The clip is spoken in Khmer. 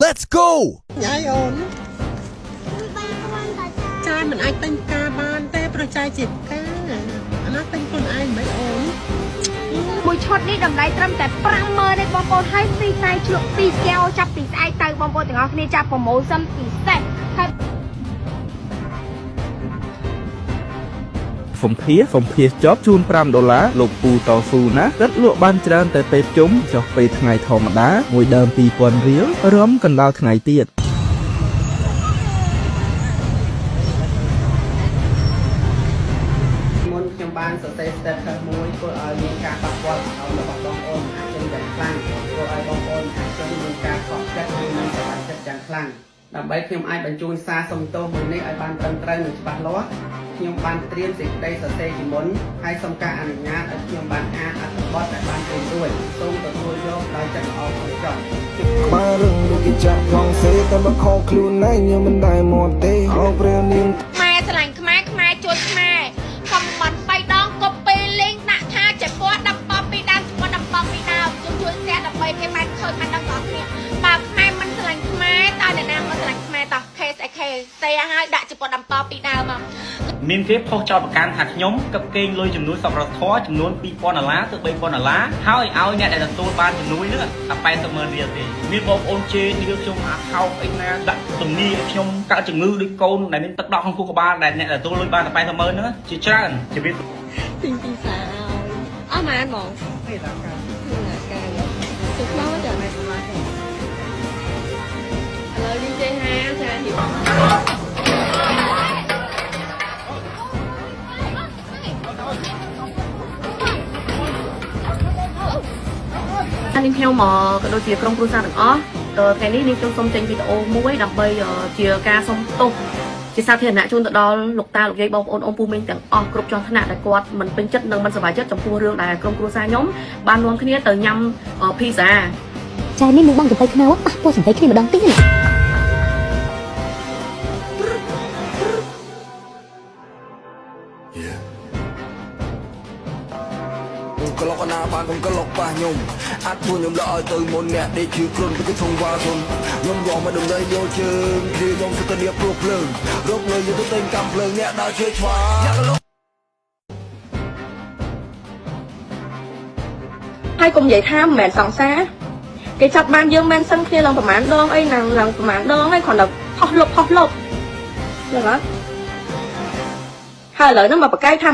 Let's go ញ៉ៃអូនចាមិនអាចតែងការបានទេប្រច័យជាការអាណាតែងខ្លួនឯងមិនអូនមួយឈុតនេះតម្លៃត្រឹមតែ50000ទេបងប្អូនហើយហ្វ្រីតែជ្រក់2កែវចាប់ពីស្អែកទៅបងប្អូនទាំងអស់គ្នាចាប់ប្រម៉ូសិនពិសេសហើយសម្ភាសចប់ជូន$5លោកពូតស៊ូណារឹតលក់បានច្រើនតែពេលជុំចុះពេលថ្ងៃធម្មតាមួយដើម2000រៀលរំកណ្ដាលថ្ងៃទៀតមុនខ្ញុំបានសរសេរ status មួយធ្វើឲ្យមានការប៉ះពាល់ដល់របស់បងប្អូនអាចចេញយ៉ាងខ្លាំងធ្វើឲ្យបងប្អូនអាចចេញមានការខកចិត្តឬមានសមាជិកយ៉ាងខ្លាំងដើម្បីខ្ញុំអាចបញ្ជូនសារសុំទោសមួយនេះឲ្យបានត្រឹមត្រូវនិងច្បាស់លាស់ខ្ញុំបានត្រៀមសេចក្តីសរសេរជាមុនហើយសូមការអនុញ្ញាតឲ្យខ្ញុំបានអានអត្ថបទដែលបានត្រៀមរួចសូមទទួលយកដោយចិត្តល្អផងចុះមករឿងដូចគេចាក់ថងសេតែមកខកខ្លួនឯងខ្ញុំមិនដែលមកទេអោព្រះនាងខ្មែរឆ្លាញ់ខ្មែរខ្មែរជួយខ្មែរខំបាត់3ដងកុំពេលលេងដាក់ថាចេះពណ៌ដំប៉ពីដើមពណ៌ដំប៉ពីដើមជួយស្ទះដើម្បីគេបានឃើញបានដល់បងប្អូនបើខ្មែរមិនឆ្លាញ់ខ្មែរតើអ្នកណាមកឆ្លាញ់ខ្មែរតោះ KSK ទេឲ្យដាក់ជាពណ៌ដំប៉ពីដើមមកមានគេផុសចោលប្រកាន់ថាខ្ញុំកឹបកេងលុយចំនួនសប្បុរសធម៌ចំនួន$2000ទៅ$3000ហើយឲ្យអ្នកដែលទទួលបានជំនួយនោះតែ800,000រៀលទេមានបងប្អូនជេរនិយាយខ្ញុំអាខោអីណាដាក់ទំនាខ្ញុំកើតជំងឺដូចកូនដែលមានទឹកដក់ក្នុងខួរក្បាលដែលអ្នកទទួលលុយបានតែ800,000ហ្នឹងជាច្រើនជាវាទីពីសាអស់ម៉ានបងហេតុតែការទៅខ្លោចាំមិនស្មារតីឥឡូវនេះចេះហាចាហៀវនេះខ្ញុំក៏ដូចជាក្រុមគ្រួសារទាំងអស់ថ្ងៃនេះខ្ញុំសូមចេញវីដេអូមួយដើម្បីជាការសុំទោសជាសាធារណៈជូនទៅដល់លោកតាលោកយាយបងប្អូនអូនពូមីងទាំងអស់គ្រប់ជាន់ថ្នាក់ដែលគាត់មិនពេញចិត្តនិងមិនសប្បាយចិត្តចំពោះរឿងដែលក្រុមគ្រួសារខ្ញុំបាននាំគ្នាទៅញ៉ាំភីហ្សាចានេះនឹងបងចំបៃខ្នើប៉ះពោះចំបៃគ្នាម្ដងទៀតក្លុកណាបានកុំក្លុកប៉ះខ្ញុំអត់ពួកខ្ញុំលក់ឲ្យទៅមុនអ្នកដេកជឿគ្រុនទៅធំវ៉ាធំខ្ញុំយកមកដំណើរយកជើងគ្នាខ្ញុំទៅទៅនេះព្រោះភ្លើងរកលើយកទៅតែងកម្មភ្លើងអ្នកដើរជឿឆ្វាហើយកុំនិយាយថាមិនមែនសង្សារគេចាប់បានយើងមិនសឹងគ្នាឡើងប្រហែលដងអីឡើងប្រហែលដងហើយគ្រាន់តែផុសលុបហ្នឹងហើយឥឡូវហ្នឹងមកបកកាយថា